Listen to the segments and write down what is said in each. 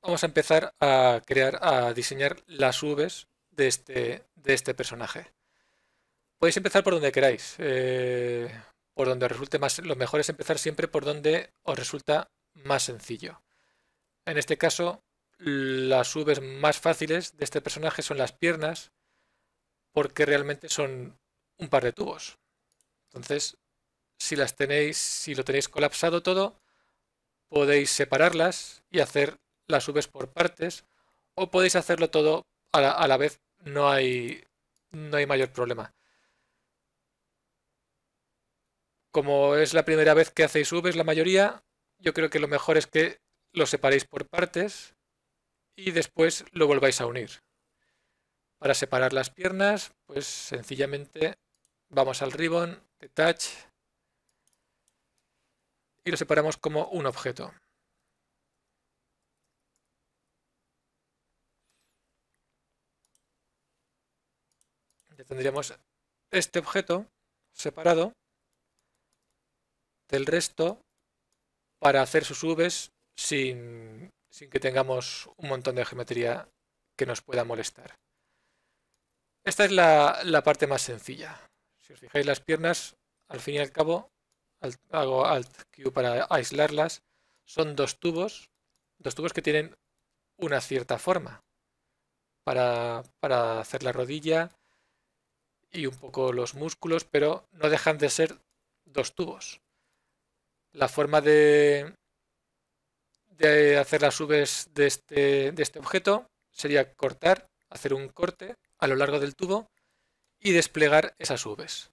vamos a empezar a diseñar las Vs de este personaje. Podéis empezar por donde queráis, por donde os resulte más. Lo mejor es empezar siempre por donde os resulta más sencillo. En este caso, las Vs más fáciles de este personaje son las piernas, porque realmente son un par de tubos. Entonces, si lo tenéis colapsado todo, podéis separarlas y hacer las Vs por partes, o podéis hacerlo todo a la vez, no hay mayor problema. Como es la primera vez que hacéis Vs la mayoría, yo creo que lo mejor es que lo separéis por partes y después lo volváis a unir. Para separar las piernas, pues sencillamente vamos al ribbon, detach y lo separamos como un objeto. Ya tendríamos este objeto separado del resto para hacer sus Vs sin que tengamos un montón de geometría que nos pueda molestar. Esta es la parte más sencilla. Si os fijáis las piernas, al fin y al cabo, hago Alt Q para aislarlas, son dos tubos que tienen una cierta forma para hacer la rodilla y un poco los músculos, pero no dejan de ser dos tubos. La forma de hacer las Vs de este objeto sería cortar, hacer un corte a lo largo del tubo y desplegar esas Vs.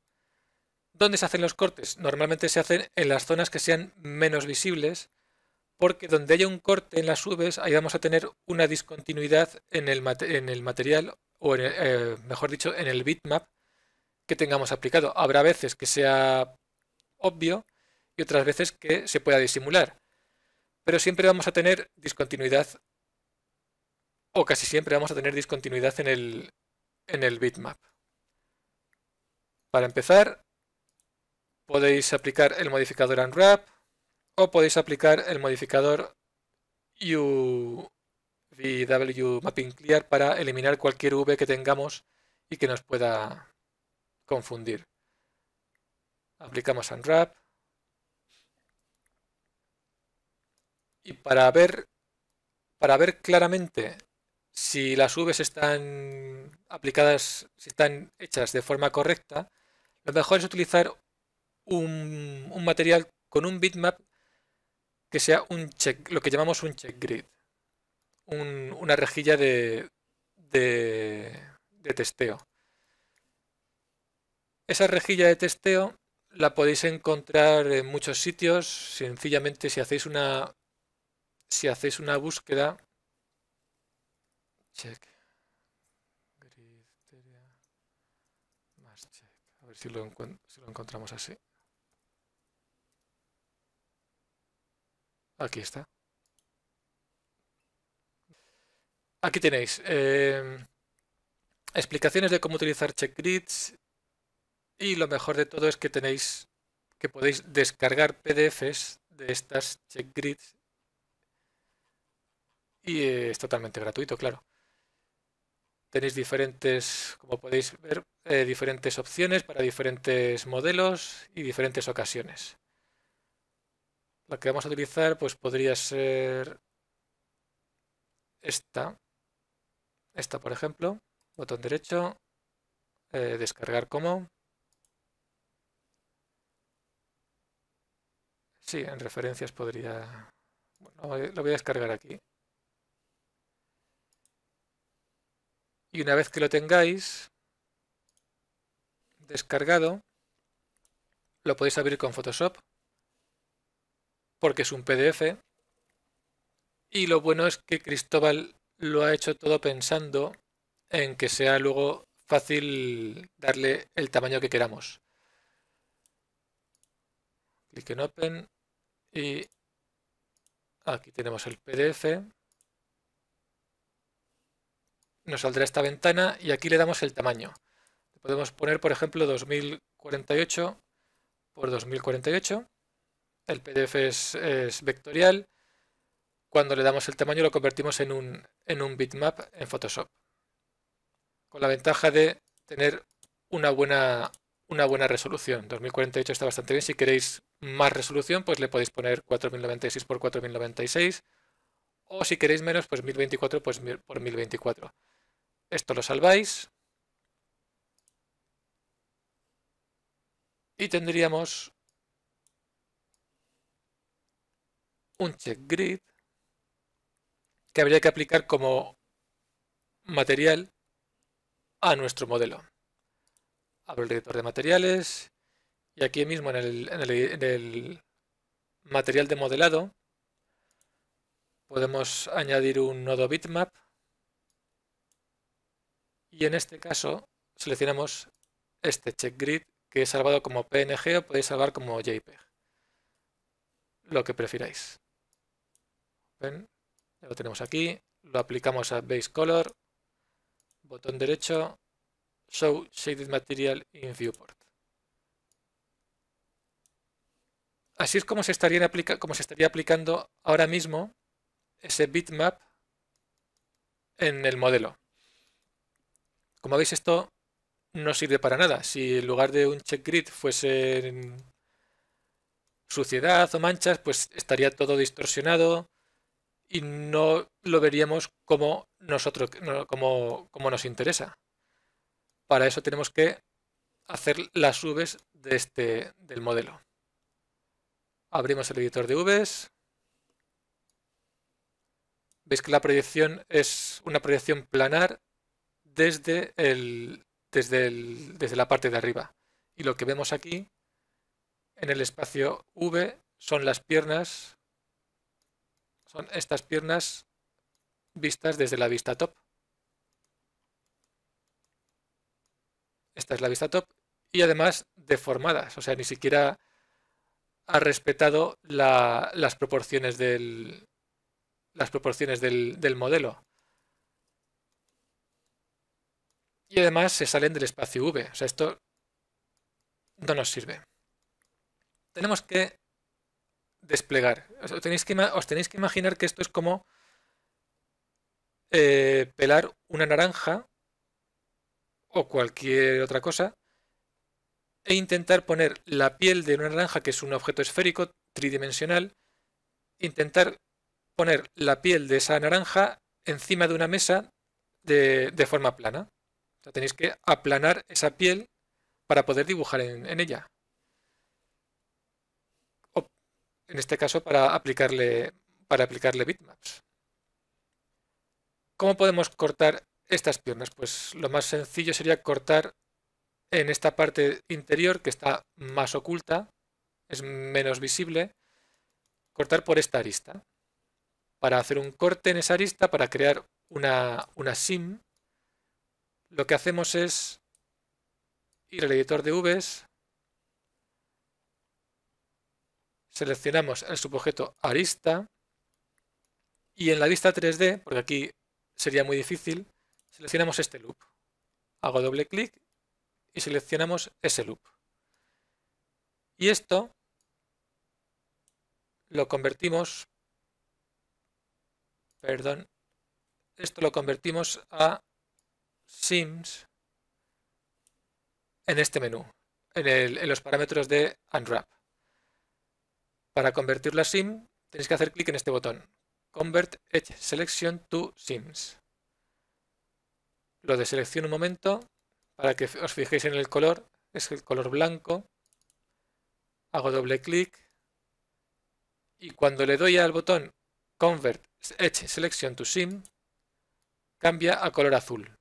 ¿Dónde se hacen los cortes? Normalmente se hacen en las zonas que sean menos visibles, porque donde haya un corte en las Vs, ahí vamos a tener una discontinuidad en el material, o mejor dicho, en el bitmap que tengamos aplicado. Habrá veces que sea obvio y otras veces que se pueda disimular, pero siempre vamos a tener discontinuidad, o casi siempre vamos a tener discontinuidad en el bitmap. Para empezar, podéis aplicar el modificador unwrap o podéis aplicar el modificador UVW mapping clear para eliminar cualquier V que tengamos y que nos pueda confundir. Aplicamos unwrap y para ver claramente si las Vs están aplicadas, si están hechas de forma correcta, lo mejor es utilizar un material con un bitmap que sea lo que llamamos un check grid, una rejilla de testeo. Esa rejilla de testeo la podéis encontrar en muchos sitios. Sencillamente, si hacéis una búsqueda, check grid más check, a ver si lo encontramos así. Aquí está. Aquí tenéis explicaciones de cómo utilizar check grids, y lo mejor de todo es que podéis descargar PDFs de estas check grids y es totalmente gratuito, claro. Tenéis como podéis ver, diferentes opciones para diferentes modelos y diferentes ocasiones. La que vamos a utilizar pues podría ser esta por ejemplo, botón derecho, descargar como. Sí, en referencias podría. Bueno, lo voy a descargar aquí. Y una vez que lo tengáis descargado, lo podéis abrir con Photoshop porque es un PDF. Y lo bueno es que Cristóbal lo ha hecho todo pensando en que sea luego fácil darle el tamaño que queramos. Clic en Open y aquí tenemos el PDF. Nos saldrá esta ventana y aquí le damos el tamaño. Podemos poner, por ejemplo, 2048 por 2048. El PDF es vectorial. cuando le damos el tamaño lo convertimos en un bitmap en Photoshop. Con la ventaja de tener una buena resolución. 2048 está bastante bien. Si queréis más resolución, pues le podéis poner 4096 por 4096. O si queréis menos, pues 1024 pues por 1024. Esto lo salváis. Y tendríamos un check grid que habría que aplicar como material a nuestro modelo. Abro el editor de materiales y aquí mismo en el material de modelado podemos añadir un nodo bitmap y en este caso seleccionamos este check grid que es salvado como PNG o podéis salvar como JPEG, lo que prefiráis. ¿Ven? Ya lo tenemos aquí, lo aplicamos a Base Color, botón derecho, Show Shaded Material in Viewport. Así es como se estaría aplicando ahora mismo ese bitmap en el modelo. Como veis, esto no sirve para nada. Si en lugar de un check grid fuese suciedad o manchas, pues estaría todo distorsionado y no lo veríamos como como nos interesa. Para eso tenemos que hacer las Vs del modelo. Abrimos el editor de Vs. Veis que la proyección es una proyección planar desde la parte de arriba. Y lo que vemos aquí en el espacio V son las piernas, son estas piernas vistas desde la vista top. Esta es la vista top y además deformadas, o sea, ni siquiera ha respetado las proporciones del modelo. Y además se salen del espacio V, o sea, esto no nos sirve. Tenemos que desplegar. Os tenéis que imaginar que esto es como pelar una naranja o cualquier otra cosa e intentar poner la piel de una naranja, que es un objeto esférico tridimensional, intentar poner la piel de esa naranja encima de una mesa de forma plana. O sea, tenéis que aplanar esa piel para poder dibujar en ella. O, en este caso, para aplicarle bitmaps. ¿Cómo podemos cortar estas piernas? Pues lo más sencillo sería cortar en esta parte interior que está más oculta, es menos visible, cortar por esta arista. Para hacer un corte en esa arista, para crear una sim, lo que hacemos es ir al editor de Vs, seleccionamos el subobjeto arista y en la vista 3D, porque aquí sería muy difícil, seleccionamos este loop. Hago doble clic y seleccionamos ese loop. Y esto lo convertimos, a sims en este menú, en los parámetros de Unwrap. Para convertirlo a sim, tenéis que hacer clic en este botón, Convert Edge Selection to Sims. Lo deselecciono un momento para que os fijéis en el color, es el color blanco. Hago doble clic y cuando le doy al botón Convert Edge Selection to Sim, cambia a color azul.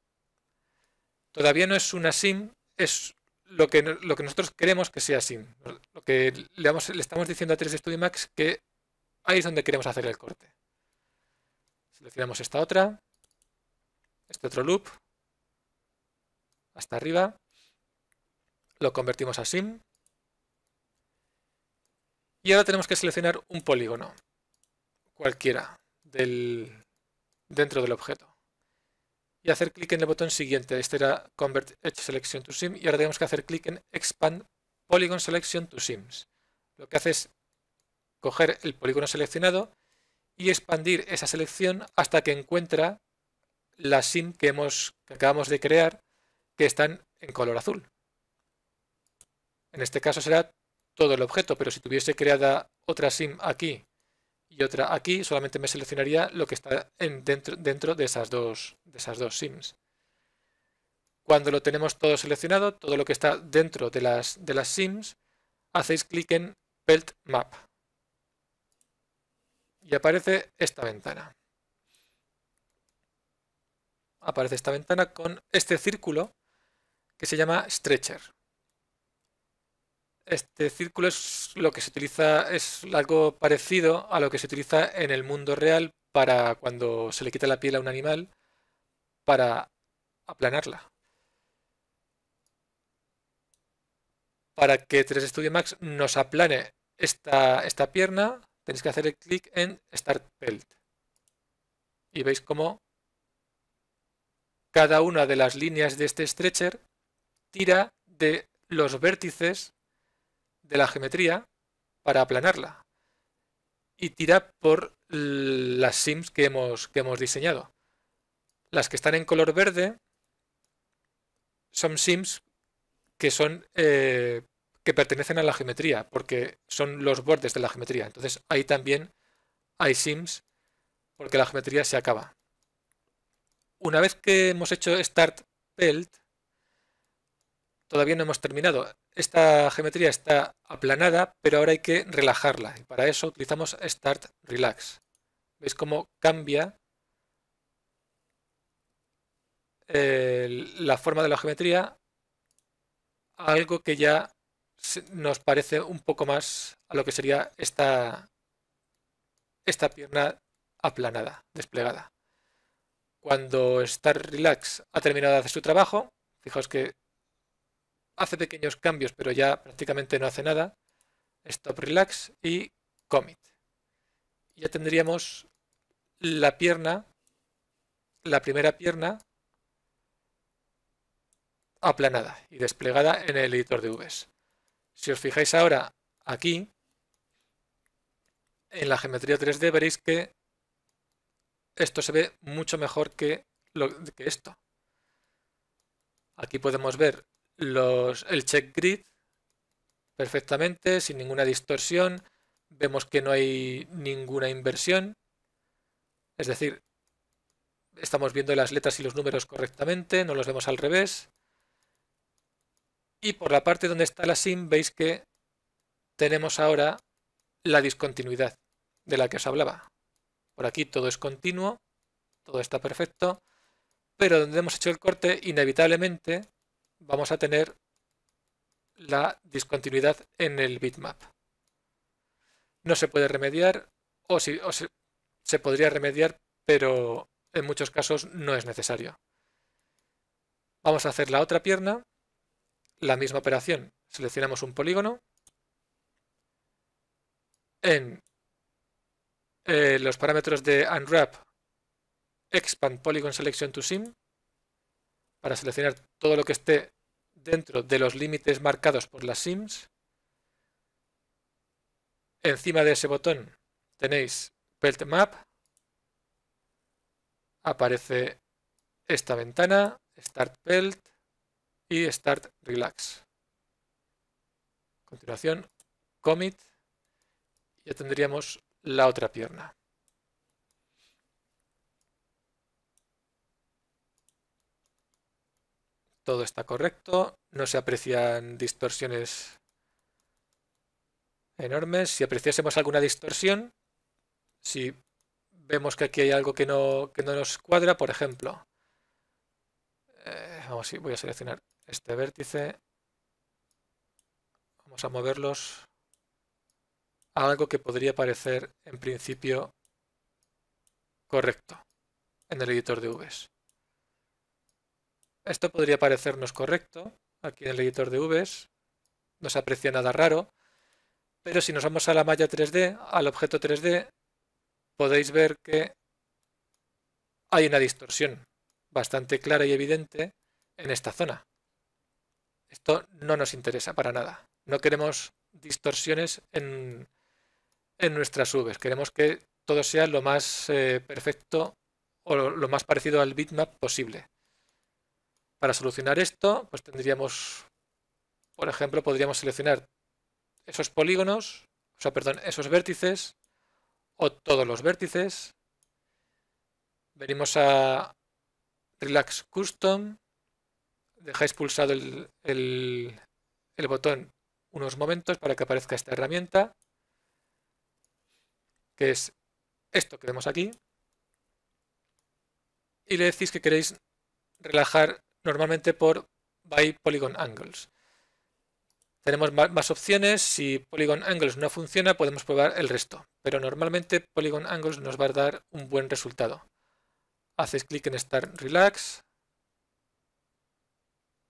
Todavía no es una sim, es lo que nosotros queremos que sea sim. Lo que le estamos diciendo a 3D Studio Max que ahí es donde queremos hacer el corte. Seleccionamos esta otra, este otro loop, hasta arriba, lo convertimos a sim y ahora tenemos que seleccionar un polígono, cualquiera, dentro del objeto. Y hacer clic en el botón siguiente. Este era Convert Edge Selection to Sim. Y ahora tenemos que hacer clic en Expand Polygon Selection to Sims. Lo que hace es coger el polígono seleccionado y expandir esa selección hasta que encuentra la sim que acabamos de crear, que están en color azul. En este caso será todo el objeto, pero si tuviese creada otra sim aquí y otra aquí, solamente me seleccionaría lo que está dentro de esas dos sims. Cuando lo tenemos todo seleccionado, todo lo que está dentro de las sims, hacéis clic en Pelt Map y aparece esta ventana. Aparece esta ventana con este círculo que se llama Stretcher. Este círculo es lo que se utiliza, es algo parecido a lo que se utiliza en el mundo real para cuando se le quita la piel a un animal para aplanarla. Para que 3D Studio Max nos aplane esta pierna, tenéis que hacer el clic en Start Pelt. Y veis cómo cada una de las líneas de este stretcher tira de los vértices de la geometría para aplanarla. Y tira por las sims que hemos diseñado. Las que están en color verde son sims que que pertenecen a la geometría, porque son los bordes de la geometría. Entonces ahí también hay sims porque la geometría se acaba. Una vez que hemos hecho Start Pelt, todavía no hemos terminado. Esta geometría está aplanada, pero ahora hay que relajarla. Y para eso utilizamos Start Relax. ¿Veis cómo cambia la forma de la geometría a algo que ya nos parece un poco más a lo que sería esta pierna aplanada, desplegada? Cuando Start Relax ha terminado de hacer su trabajo, fijaos que hace pequeños cambios, pero ya prácticamente no hace nada. Stop Relax y Commit. Ya tendríamos la primera pierna aplanada y desplegada en el editor de Vs. Si os fijáis ahora aquí, en la geometría 3D veréis que esto se ve mucho mejor que esto. Aquí podemos ver el check grid perfectamente, sin ninguna distorsión. Vemos que no hay ninguna inversión. Es decir, estamos viendo las letras y los números correctamente, no los vemos al revés. Y por la parte donde está la sim veis que tenemos ahora la discontinuidad de la que os hablaba. Por aquí todo es continuo, todo está perfecto, pero donde hemos hecho el corte, inevitablemente vamos a tener la discontinuidad en el bitmap. No se puede remediar, se podría remediar, pero en muchos casos no es necesario. Vamos a hacer la otra pierna, la misma operación. Seleccionamos un polígono. En los parámetros de Unwrap, Expand Polygon Selection to Sim, para seleccionar todo lo que esté dentro de los límites marcados por las sims. Encima de ese botón tenéis Pelt Map. Aparece esta ventana, Start Pelt y Start Relax. A continuación, Commit. Ya tendríamos la otra pierna. Todo está correcto, no se aprecian distorsiones enormes. Si apreciásemos alguna distorsión, si vemos que aquí hay algo que no nos cuadra, por ejemplo, voy a seleccionar este vértice, vamos a moverlos a algo que podría parecer en principio correcto en el editor de Vs. Esto podría parecernos correcto aquí en el editor de Vs, no se aprecia nada raro, pero si nos vamos a la malla 3D, al objeto 3D, podéis ver que hay una distorsión bastante clara y evidente en esta zona. Esto no nos interesa para nada. No queremos distorsiones en nuestras Vs. Queremos que todo sea lo más perfecto o lo más parecido al bitmap posible. Para solucionar esto, pues tendríamos, por ejemplo, podríamos seleccionar esos polígonos, o sea, perdón, esos vértices o todos los vértices. Venimos a Relax Custom, dejáis pulsado el botón unos momentos para que aparezca esta herramienta, que es esto que vemos aquí, y le decís que queréis relajar normalmente por by Polygon Angles. Tenemos más opciones. Si Polygon Angles no funciona, podemos probar el resto, pero normalmente Polygon Angles nos va a dar un buen resultado. Haces clic en Start Relax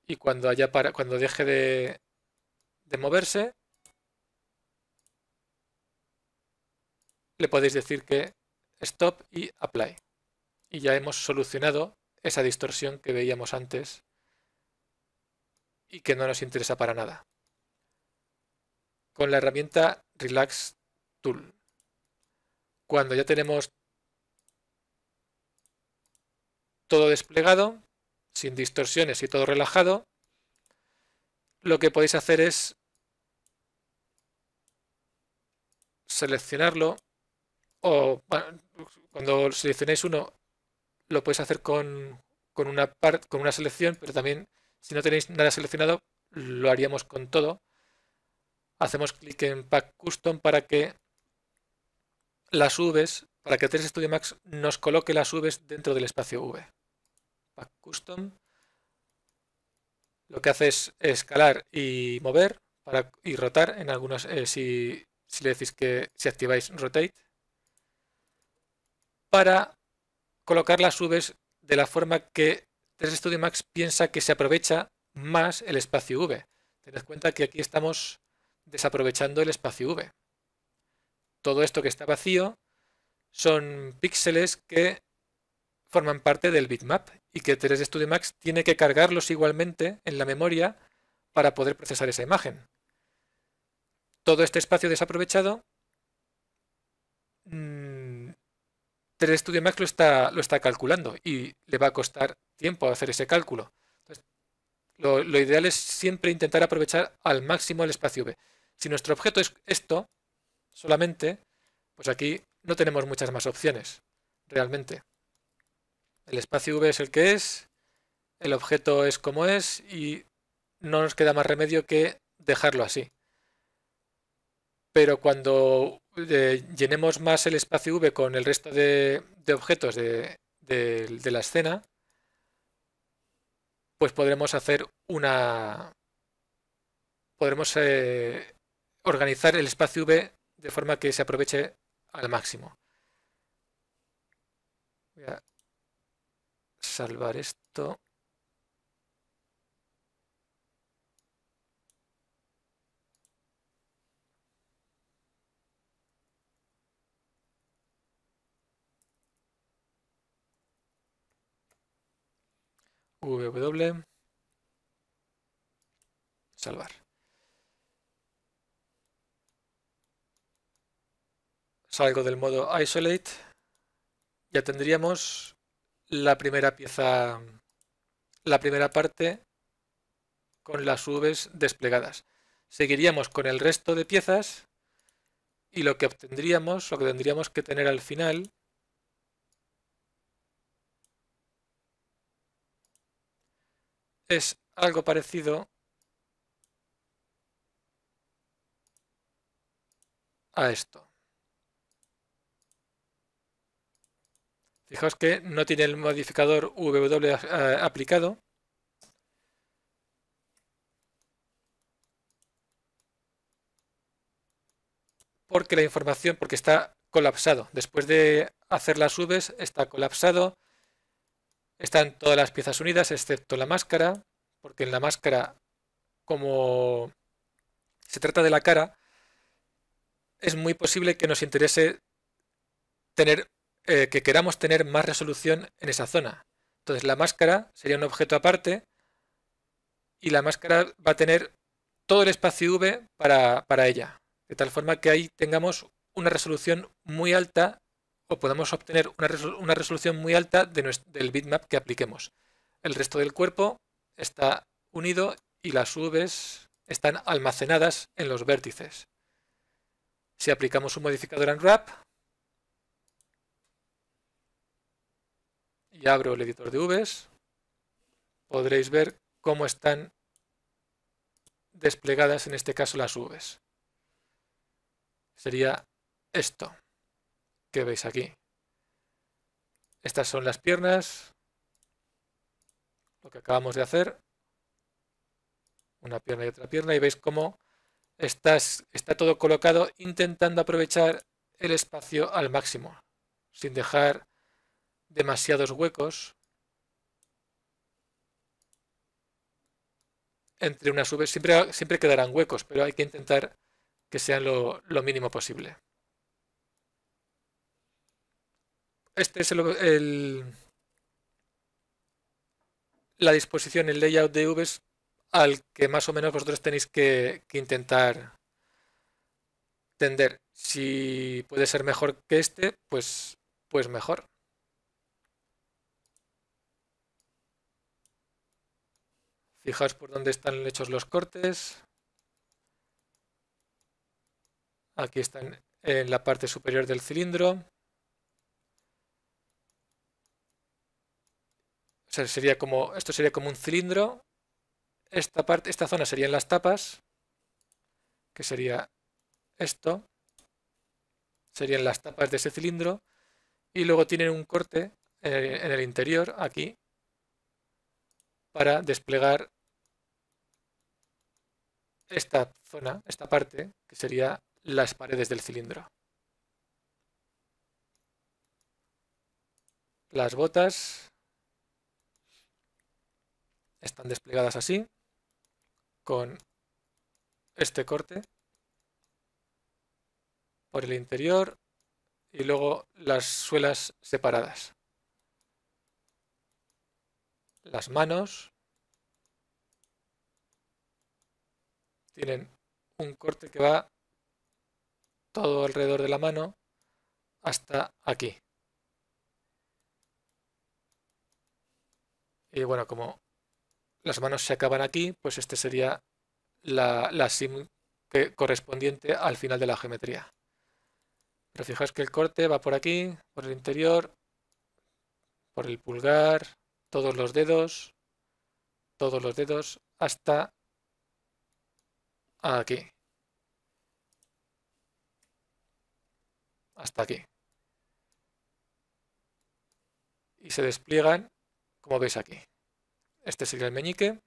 y cuando deje de moverse, le podéis decir que Stop y Apply. Y ya hemos solucionado esa distorsión que veíamos antes y que no nos interesa para nada. Con la herramienta Relax Tool. Cuando ya tenemos todo desplegado, sin distorsiones y todo relajado, lo que podéis hacer es seleccionarlo, o bueno, cuando seleccionéis uno lo podéis hacer con una selección, pero también si no tenéis nada seleccionado lo haríamos con todo. Hacemos clic en Pack Custom para que las Vs, para que 3 Studio Max nos coloque las Vs dentro del espacio V. Pack Custom lo que hace es escalar y mover y rotar en algunos, si le decís que si activáis Rotate, para colocar las Vs de la forma que 3 Studio Max piensa que se aprovecha más el espacio V. Tened en cuenta que aquí estamos desaprovechando el espacio V. Todo esto que está vacío son píxeles que forman parte del bitmap y que 3 Studio Max tiene que cargarlos igualmente en la memoria para poder procesar esa imagen. Todo este espacio desaprovechado, 3 Studio Max lo está calculando y le va a costar tiempo hacer ese cálculo. Entonces, lo ideal es siempre intentar aprovechar al máximo el espacio V. Si nuestro objeto es esto solamente, pues aquí no tenemos muchas más opciones, realmente. El espacio V es el que es, el objeto es como es y no nos queda más remedio que dejarlo así. Pero cuando llenemos más el espacio V con el resto de objetos de la escena, pues podremos organizar el espacio V de forma que se aproveche al máximo. Voy a salvar esto. Salvar. Salgo del modo Isolate. Ya tendríamos la primera pieza, la primera parte con las Vs desplegadas. Seguiríamos con el resto de piezas y lo que tendríamos que tener al final es algo parecido a esto. Fijaos que no tiene el modificador W aplicado. Porque la información, porque está colapsado. Después de hacer las Vs, está colapsado. Están todas las piezas unidas, excepto la máscara, porque en la máscara, como se trata de la cara, es muy posible que nos interese que queramos tener más resolución en esa zona. Entonces la máscara sería un objeto aparte y la máscara va a tener todo el espacio V para ella, de tal forma que ahí tengamos una resolución muy alta o podemos obtener una resolución muy alta del bitmap que apliquemos. El resto del cuerpo está unido y las Vs están almacenadas en los vértices. Si aplicamos un modificador unwrap y abro el editor de Vs, podréis ver cómo están desplegadas en este caso las Vs. Sería esto que veis aquí. Estas son las piernas, lo que acabamos de hacer, una pierna y otra pierna, y veis cómo está todo colocado intentando aprovechar el espacio al máximo, sin dejar demasiados huecos entre unas Vs. Siempre quedarán huecos, pero hay que intentar que sean lo mínimo posible. Este es la disposición, el layout de Vs al que más o menos vosotros tenéis que intentar tender. Si puede ser mejor que este, pues mejor. Fijaos por dónde están hechos los cortes. Aquí están en la parte superior del cilindro. O sea, esto sería como un cilindro. Esta zona serían las tapas, que sería esto. Serían las tapas de ese cilindro. Y luego tienen un corte en el interior, aquí, para desplegar esta zona, esta parte, que sería las paredes del cilindro. Las botas están desplegadas así, con este corte por el interior y luego las suelas separadas. Las manos tienen un corte que va todo alrededor de la mano hasta aquí. Y bueno, como las manos se acaban aquí, pues este sería la sim correspondiente al final de la geometría. Pero fijaos que el corte va por aquí, por el interior, por el pulgar, todos los dedos, hasta aquí. Hasta aquí. Y se despliegan, como veis aquí. Este sería el meñique.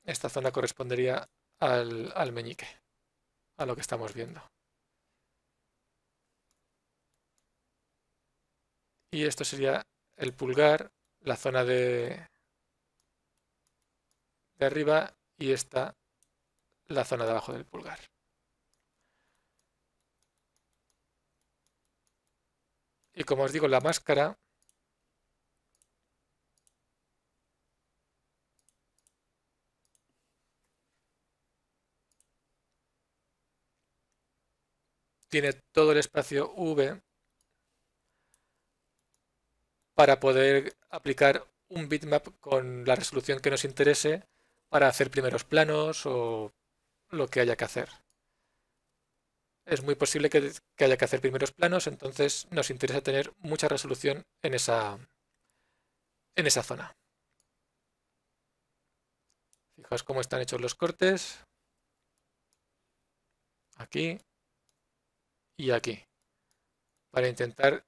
Esta zona correspondería al meñique, a lo que estamos viendo. Y esto sería el pulgar, la zona de arriba, y esta la zona de abajo del pulgar. Y como os digo, la máscara tiene todo el espacio V para poder aplicar un bitmap con la resolución que nos interese para hacer primeros planos o lo que haya que hacer. Es muy posible que haya que hacer primeros planos, entonces nos interesa tener mucha resolución en esa zona. Fijaos cómo están hechos los cortes. Aquí y aquí. Para intentar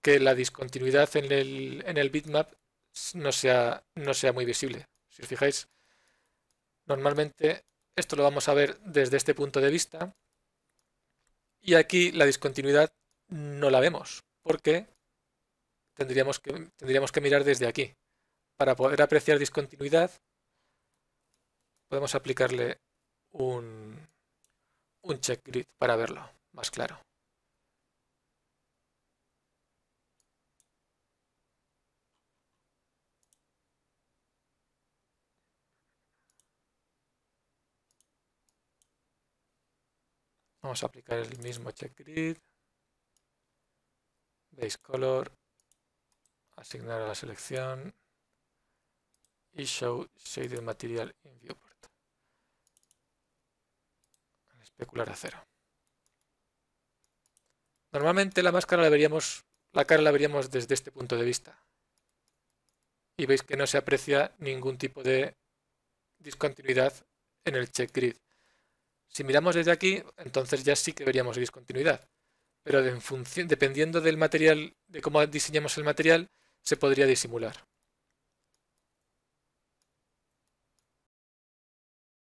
que la discontinuidad en el bitmap no sea muy visible. Si os fijáis, normalmente esto lo vamos a ver desde este punto de vista. Y aquí la discontinuidad no la vemos, porque tendríamos que mirar desde aquí. Para poder apreciar discontinuidad, podemos aplicarle un check grid para verlo más claro. Vamos a aplicar el mismo check grid. Base color. Asignar a la selección. Y show shaded material in viewport. Especular a 0. Normalmente la máscara la cara la veríamos desde este punto de vista. Y veis que no se aprecia ningún tipo de discontinuidad en el check grid. Si miramos desde aquí, entonces ya sí que veríamos discontinuidad. Pero dependiendo del material, de cómo diseñamos el material, se podría disimular.